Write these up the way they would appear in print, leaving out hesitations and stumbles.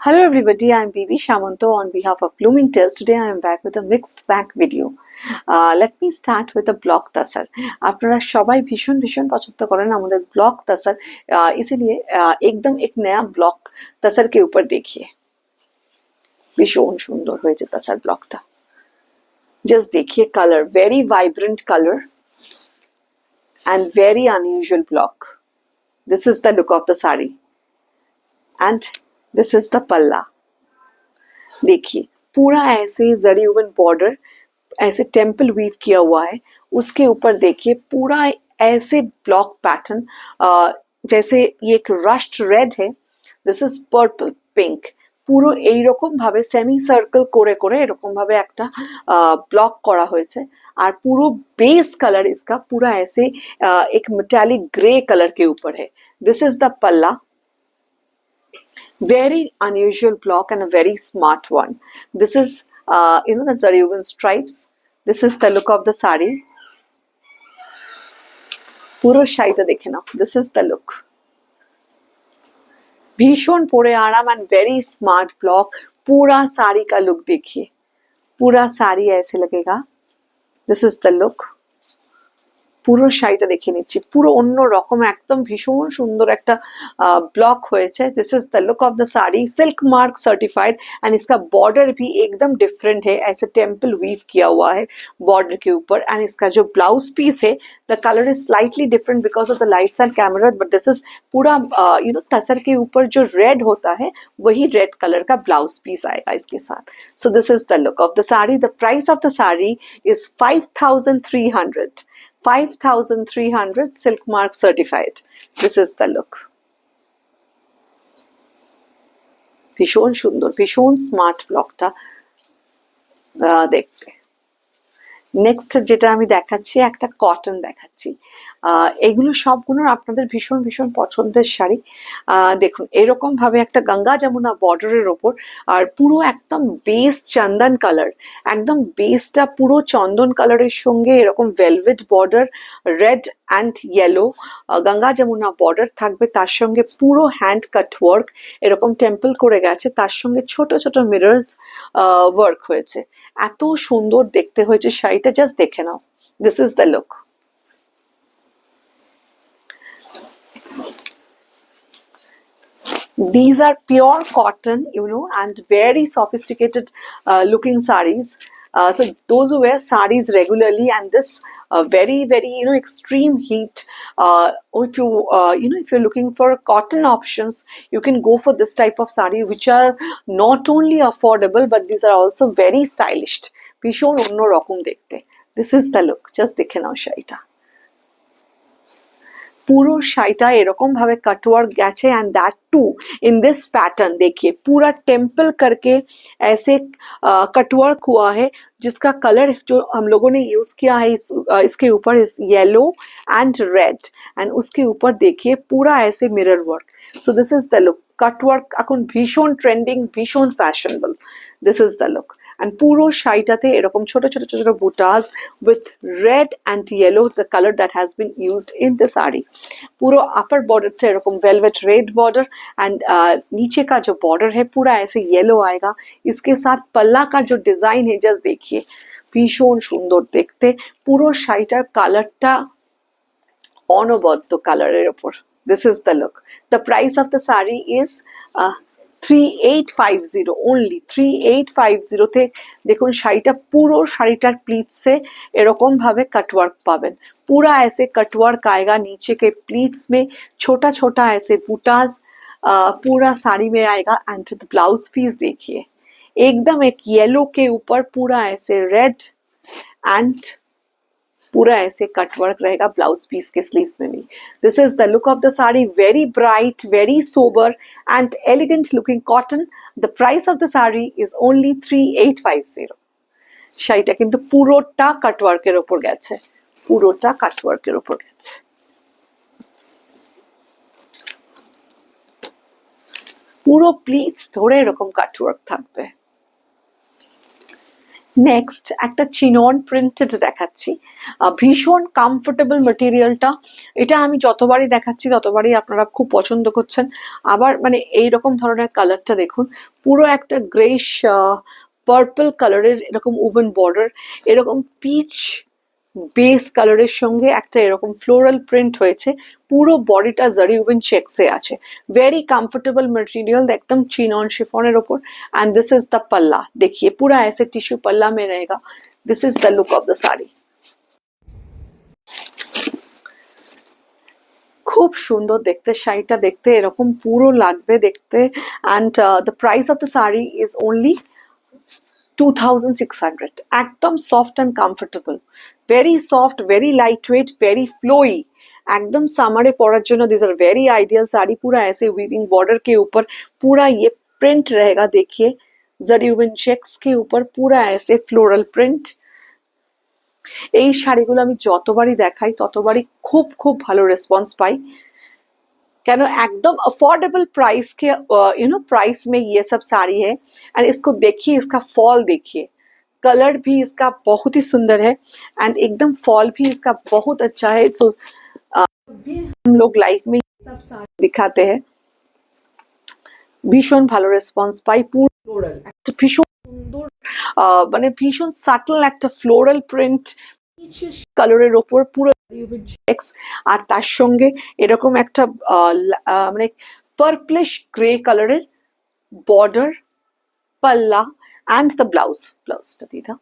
Hello everybody, I'm Bibi Shamanto on behalf of Blooming Tales. Today I am back with a mixed bag video. Let me start with a block tasar. আপনারা সবাই ভীষণ ভীষণ পছন্দ করেন আমাদের block तसर इसीलिए एकदम एक नया ब्लॉक तसर के ऊपर देखिए भीषण सुंदर হয়েছে तसर ব্লকটা just देखिए color very vibrant color and very unusual block. This is the look of the sari and this is the पल्ला. देखिए पूरा ऐसे जरी वुवन बॉर्डर ऐसे टेम्पल वीव किया हुआ है उसके ऊपर देखिए पूरा ऐसे ब्लॉक पैटर्न जैसे ये एक रस्ट रेड है दिस इज पर्पल पिंक পুরো এই রকম ভাবে সেমি সার্কেল করে করে এরকম ভাবে একটা ব্লক করা হয়েছে আর পুরো बेस कलर इसका पूरा ऐसे एक मेटालिक ग्रे कलर के ऊपर है दिस इज द पल्ला very unusual block and a very smart one. This is the zari woven stripes. This is the look of the sari. Puro shaita dekhe na. This is the look. भीषण pore आराम and very smart block. पूरा साड़ी का look देखिए. पूरा साड़ी ऐसे लगेगा. This is the look. পুরো শাড়িটা দেখে নিচ্ছি পুরো অন্য রকম একদম ভীষণ সুন্দর একটা ब्लॉक হয়েছে this is the look of the sari silk mark certified and इसका बॉर्डर भी एकदम डिफरेंट है ऐसे टेम्पल वीव किया हुआ है बॉर्डर के ऊपर एंड इसका जो ब्लाउज पीस है the colour is slightly different because of the lights and camera but this is पूरा तसर के ऊपर जो रेड होता है वही रेड कलर का ब्लाउज पीस आएगा इसके साथ so this is the look of the sari the price of the sari is 5300 5300 silk mark certified. This is the look. ভীষণ সুন্দর ভীষণ স্মার্ট ব্লকটা দেখতে নেক্সট যেটা আমি দেখাচ্ছি একটা কটন দেখাচ্ছি এগুলো সবগুলো আপনাদের ভীষণ ভীষণ পছন্দের শাড়ি দেখুন এরকম ভাবে একটা গঙ্গা যমুনা বর্ডারের ওপর আর পুরো একদম বেস চন্দন কালার একদম বেসটা পুরো চন্দন কালারের সঙ্গে এরকম velvet border red and yellow Ganga Jamuna border থাকবে তার সঙ্গে পুরো হ্যান্ড কাট ওয়ার্ক এরকম টেম্পল করে গেছে তার সঙ্গে ছোট ছোট মিরর্স ওয়ার্ক হয়েছে এত সুন্দর দেখতে হয়েছে শাড়িটা জাস্ট দেখে নাও this is the look These are pure cotton, and very sophisticated looking sarees. So those who wear sarees regularly and this very very extreme heat if you're looking for cotton options you can go for this type of saree which are not only affordable but these are also very stylish ভীষণ অন্য রকম দেখতে this is the look just দেখে নাও শাড়িটা पूरा शाइटा एरकम भावे कटवर्क गए and that too in this pattern देखिए पूरा टेम्पल करके ऐसे कटवर्क हुआ है जिसका कलर जो हम लोगों ने यूज किया है इसके ऊपर इस येलो एंड रेड एंड उसके ऊपर देखिए पूरा ऐसे mirror work so this is the look cutwork এখন ভীষণ ট্রেন্ডিং ভীষণ fashionable this is the look and পুরো শাড়িটাতে এরকম ছোট ছোট ছোট বুটাস with red and yellow the color that has been used in the sari पूरा अपर बॉर्डर से एरकम velvet red border and नीचे का जो बॉर्डर है पूरा ऐसे येलो आएगा इसके साथ पल्ला का जो डिजाइन है जस्ट देखिए भीषण সুন্দর দেখতে পুরো শাড়িটার কালারটা অনবদ্য কালারের উপর this is the look the price of the sari is 3850 only 3850 তে দেখুন শাড়িটা পুরো শাড়িটার প্লিটসে এরকম ভাবে कटवर्क पाবেন पूरा ऐसे कटवर्क आएगा नीचे के प्लीट्स में छोटा छोटा ऐसे बूटास पूरा साड़ी में आएगा एंड द ब्लाउज पीस देखिए एकदम एक येलो के ऊपर पूरा ऐसे रेड एंड पूरा ऐसे कटवर्क रहेगा ब्लाउज पीस के स्लीव्स में भी this is the look of the sari very bright very sober and elegant looking cotton the price of the sari is only 3850 শাড়িটা কিন্তু পুরোটা কাটওয়ার্কের উপর গেছে পুরোটা কাটওয়ার্কের উপর গেছে পুরো প্লিটস ধরে এরকম কাটওয়ার্ক থাকবে নেক্সট একটা চিনন প্রিন্টেড দেখাচ্ছি, ভীষণ কমফোর্টেবল মেটেরিয়ালটা। এটা আমি যতবারই দেখাচ্ছি ততবারই আপনারা খুব পছন্দ করছেন। আবার মানে এইরকম ধরনের কালারটা দেখুন, পুরো একটা গ্রেইশ পার্পল কালারের এরকম উভেন বর্ডার, এরকম পিচ বেস কালারের সঙ্গে একটা এরকম ফ্লোরাল প্রিন্ট হয়েছে, পুরো বডিটা জারি উভেন চেক্সে আছে। वेरी कंफर्टेबल मटेरियल, एकदम चिनॉन शिफॉन ওপর। And this is the palla, देखिए पूरा ऐसे टिश्यू पल्ला में रहेगा। This is the look of the sari. খুব সুন্দর দেখতে শাড়িটা, দেখতে এরকম পুরো লাগবে দেখতে। And the price of the sari is only 2600। একদম soft and comfortable, very soft, very light weight, very flowy, एकदम समर पड़ार जন্য this are very ideal sari. पूरा ऐसे वीविंग बॉर्डर के ऊपर पूरा ये प्रिंट रहेगा, देखिए जरी उवन चेक्स के ऊपर पूरा ऐसे फ्लोरल प्रिंट। এই শাড়িগুলো আমি যতবারই দেখাই ততবারই খুব খুব ভালো রেসপন্স পাই, কেন एकदम अफोर्डेबल प्राइस के प्राइस में ये सब साड़ी है। एंड इसको देखिए, इसका फॉल देखिए, कलर भी इसका बहुत ही सुंदर है एंड एकदम फॉल भी इसका बहुत अच्छा है। सो हम लोग लाइफ में सब साड़ी दिखाते हैं, ভীষণ ভালো রেসপন্স পাই। পুরো ফ্লোরাল একটা ভীষণ সুন্দর মানে ভীষণ সাটল একটা ফ্লোরাল প্রিন্ট কালারের ওপর পুরো চেক্স, আর তার সঙ্গে এরকম একটা মানে পার্পলিশ গ্রে কালারের বর্ডার, পাল্লা অ্যান্ড দ্য ব্লাউজটা দিদা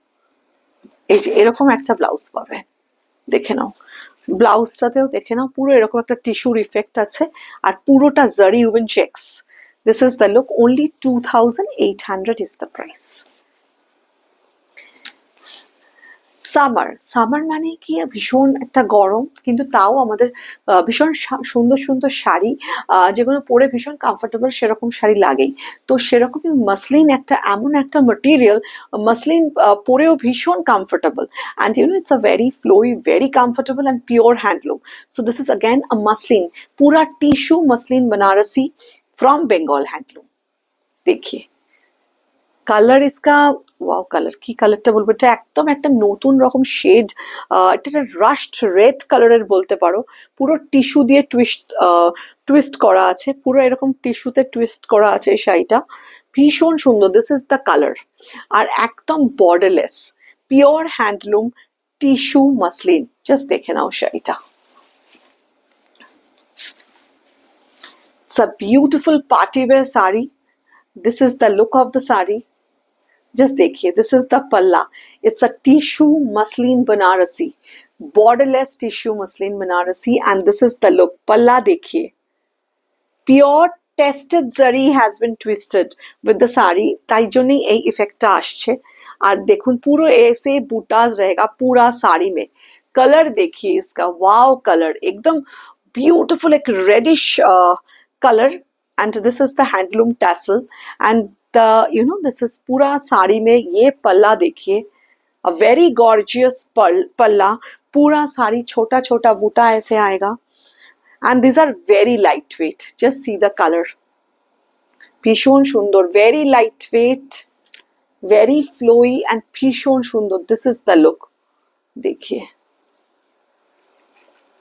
এই যে এরকম একটা ব্লাউজ পাবে, দেখে নাও ব্লাউজটাতেও দেখে নাও পুরো এরকম একটা টিস্যুর ইফেক্ট আছে, আর পুরোটা জারি woven checks. This is the look, only 2800 is the price. Summer মানে কি ভীষণ একটা গরম, কিন্তু তাও আমাদের ভীষণ সুন্দর সুন্দর শাড়ি যেগুলো পরে ভীষণ কমফোর্টেবল সেরকম শাড়ি লাগেই। তো সেরকমই মাসলিন একটা এমন একটা মেটেরিয়াল, মাসলিন পরেও ভীষণ comfortable, and it's a very flowy, very comfortable and pure handloom. So this is again a muslin, पूरा tissue muslin Banarasi from Bengal handloom. देखिए কালার ইসকা, ওয়াও কালার, কি কালারটা বলবো, এটা একদম একটা নতুন রকম শেড, এটা একটা রাস্ট রেড কালারের বলতে পারো। পুরো টিস্যু দিয়ে টুইস্ট করা আছে, পুরো এরকম টিস্যুতে টুইস্ট করা আছে এই শাড়িটা, ভীষণ সুন্দর। দিস ইজ দ্য কালার, আর একদম borderless pure handloom tissue muslin. Just দেখে নাও শাড়িটা, it's a beautiful party wear sari. This is the look of the sari, just देखिए this is the palla, it's a tissue muslin Banarasi, borderless tissue muslin Banarasi, and this is the look. पल्ला देखिए, pure tested zari has been twisted with the sari, তাই জন্যই এই ইফেক্টটা আসছে। আর দেখুন পুরো ऐसे बूटाज रहेगा पूरा साड़ी में। कलर देखिए इसका, वाओ कलर एकदम ब्यूटीफुल, एक reddish colour. And this is the handloom tassel, and this is पूरा साड़ी में ये पल्ला देखिए, अ वेरी गॉर्जियस पल्ला, पूरा साड़ी छोटा छोटा बूटा ऐसे आएगा, and these are very lightweight, just see the color, ভীষণ সুন্দর, very lightweight, very flowy and ভীষণ সুন্দর। this is the look, देखिए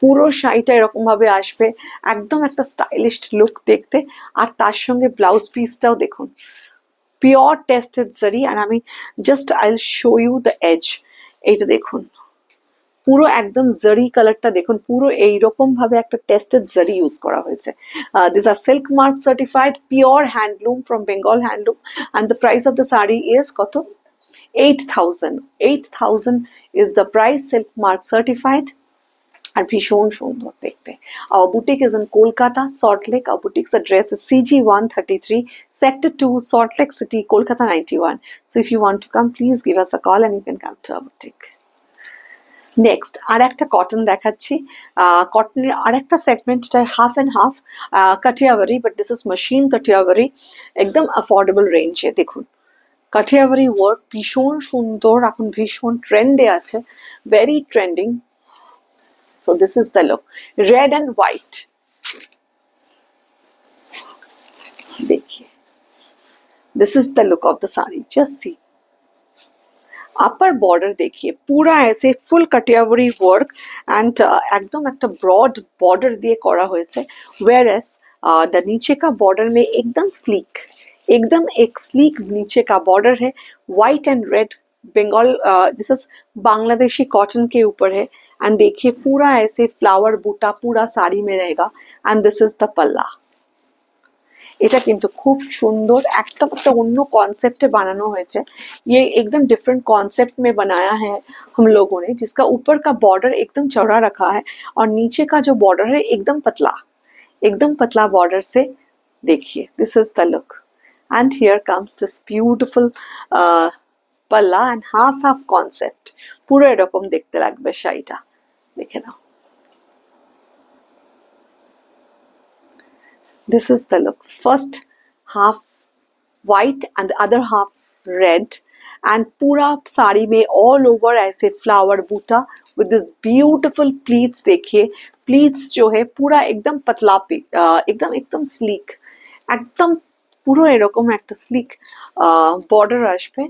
পুরো শাড়িটা এরকম ভাবে আসবে, একদম একটা স্টাইলিশ লুক দেখতে। আর তার সঙ্গে ব্লাউজ পিসটাও দেখুন, পিওর টেস্টেড জারি। আর আমি just I will show you the edge, এইটা দেখুন পুরো একদম জারি কালারটা দেখুন, পুরো এইরকম ভাবে একটা টেস্টেড জারি ইউজ করা হয়েছে। This are silk mark certified pure handloom from Bengal handloom, and the price of the sari is কত, 8000 is the price, silk mark certified, আর ভীষণ সুন্দর দেখতে। Our boutique is in Kolkata, Salt Lake. Our boutique's address is CG 133, Sector 2, Salt Lake City, Kolkata 91. So if you want to come, please give us a call and you can come to our boutique. Next আর একটা cotton দেখাচ্ছি, কটনের আর একটা segment, এটা half and half Kathiawadi, but this is machine Kathiawadi, একদম affordable রেঞ্জে। দেখুন কাঠিয়াবাড়ি ওয়ার্ক ভীষণ সুন্দর, এখন ভীষণ ট্রেন্ডে আছে, very trending. So this is the look, red and white, देखिए this is the look of the sari, just see. Upper border देखिए पूरा ऐसे फुल कटियावरी वर्क एंड एकदम একটা ব্রড বর্ডার দিয়ে করা হয়েছে whereas द नीचे का बॉर्डर में एकदम एक स्लीक नीचे का बॉर्डर है white and red Bengal this is Bangladeshi cotton के ऊपर है एंड देखिए पूरा ऐसे फ्लावर बूटा पूरा साड़ी में रहेगा एंड दिस इज द पल्ला এটা কিন্তু খুব সুন্দর একটা অন্য कॉन्सेप्ट बनाना হয়েছে ये एकदम डिफरेंट कॉन्सेप्ट में बनाया है हम लोगों ने जिसका ऊपर का बॉर्डर एकदम चौड़ा रखा है और नीचे का जो बॉर्डर है एकदम पतला बॉर्डर से देखिए this is the look and here comes this beautiful पल्ला एंड हाफ कॉन्सेप्ट পুরো এরকম দেখতে লাগবে শাড়িটা দেখে নাও This is the look. First half white and the other half red and पूरा साड़ी में all over ऐसे flower Buta with this beautiful pleats देखिए pleats जो है पूरा एकदम पतला पे एकदम sleek एकदम পুরো এরকম একটা sleek border আসবে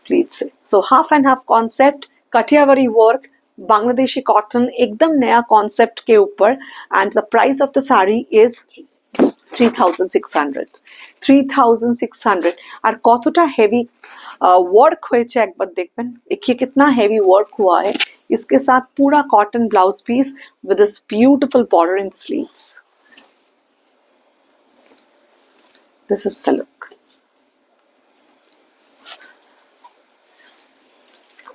pleats से so half and half concept कटियावारी work Bangladeshi cotton एकदम नया कॉन्सेप्ट के ऊपर and the price of the sari is 3600 और কতটা হেভি वर्क হয়েছে একবার দেখবেন देखिए कितना हेवी वर्क हुआ है इसके साथ पूरा cotton blouse peace with this beautiful border in sleeves this is the look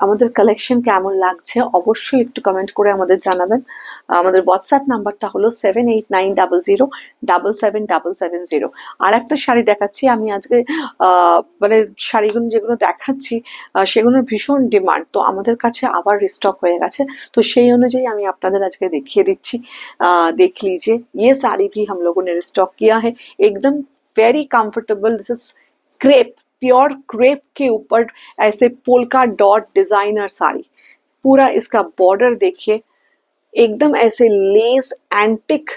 আমাদের কালেকশন কেমন লাগছে অবশ্যই একটু কমেন্ট করে আমাদের জানাবেন আমাদের হোয়াটসঅ্যাপ নাম্বারটা হলো 7890077770 আর একটা শাড়ি দেখাচ্ছি আমি আজকে মানে শাড়িগুলো যেগুলো দেখাচ্ছি সেগুলোর ভীষণ ডিমান্ড তো আমাদের কাছে আবার রিস্টক হয়ে গেছে তো সেই অনুযায়ী আমি আপনাদের আজকে দেখিয়ে দিচ্ছি देख लीजिए ये साड़ी भी हम लोगों ने रिस्टॉक किया है एकदम very comfortable this is crepe pure crepe के ऊपर ऐसे पोल्का डॉट डिजाइनर साड़ी पूरा इसका बॉर्डर देखिए एकदम ऐसे लेस एंटिक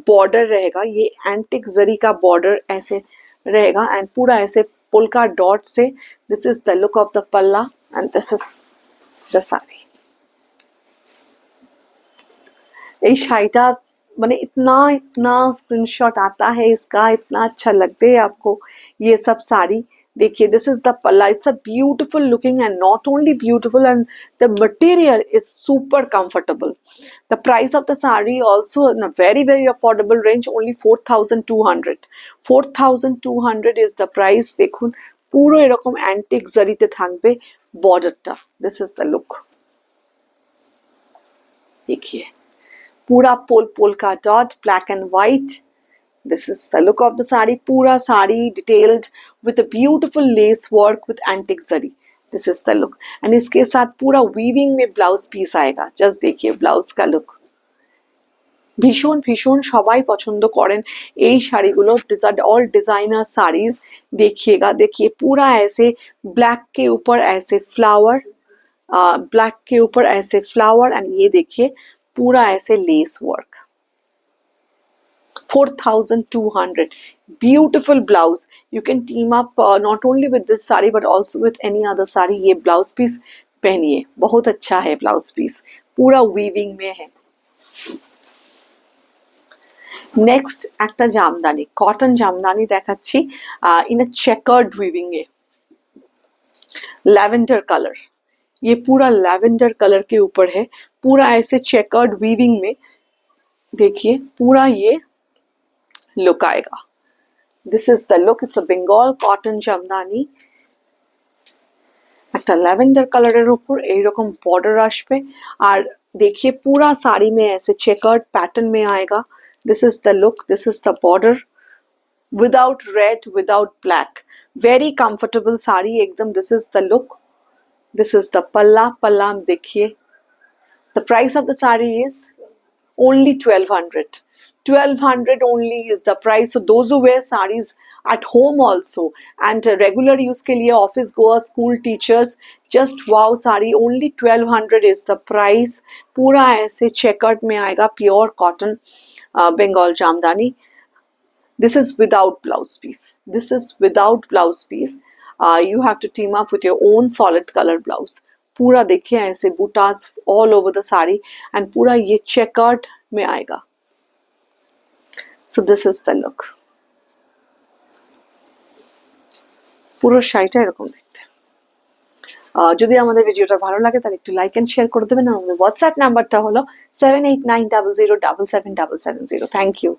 बॉर्डर रहेगा ये एंटिक जरी का बॉर्डर ऐसे रहेगा एंड पूरा ऐसे पोल्का डॉट से this is the look of the palla and this is the sari ये शाइटा मैंने इतना स्क्रीनशॉट आता है इसका इतना अच्छा लगता है आपको ये सब साड़ी देखिए this is the palla it's a beautiful looking and not only beautiful and the material is super comfortable the price of the sari also in a very affordable range only 4200 is the price देखुन পুরো এরকম antique জারিতে থাকবে বর্ডারটা this is the look देखिए पूरा पोल का dot black and white This is the look of the sari, pura sari detailed with a beautiful lace work with antique zari. This is the look. And इसके साथ पूरा weaving में blouse piece आएगा. Just देखिए blouse का look. ভীষণ ভীষণ সবাই পছন্দ করেন এই শাড়িগুলো ऑल डिजाइनर साड़ीज देखिएगा देखिए पूरा ऐसे ब्लैक के ऊपर ऐसे फ्लावर ब्लैक के ऊपर ऐसे फ्लावर एंड ये देखिए पूरा ऐसे lace work 4200 beautiful blouse you can team up not only with this sari but also with any other sari ये blouse piece पहनिए बहुत अच्छा है blouse piece पूरा weaving में है next একটা জামদানি কটন জামদানি দেখাচ্ছি in a checkered weaving A lavender color ये पूरा lavender color के ऊपर है पूरा ऐसे checkered weaving में देखिए पूरा ये लुक आएगा this is the look it's a Bengal cotton Jamdani একটা ল্যাভেন্ডার কালারের উপর এইরকম বর্ডার আসবে আর देखिए पूरा साड़ी में ऐसे चेकर्ड पैटर्न में आएगा this is the look this is the border without red without black very comfortable sari एकदम this is the look this is the palla देखिए the price of the sari is only 1200 only is the price so those who wear sarees at home also and regular use के लिए office goers school teachers just wow saree only 1200 is the price पूरा ऐसे checkered में आएगा pure cotton Bengal jamdani this is without blouse piece You have to team up with your own solid color blouse. पूरा देखिए ऐसे बूटास all over the sari and पूरा ये checkered में आएगा. So this is the look. পুরো শাড়িটা এরকম দেখতে. যদি আমাদের ভিডিওটা ভালো লাগে তাহলে একটু লাইক এন্ড শেয়ার করে দেবেন. আমাদের হোয়াটসঅ্যাপ নাম্বারটা হলো 7890077770. Thank you.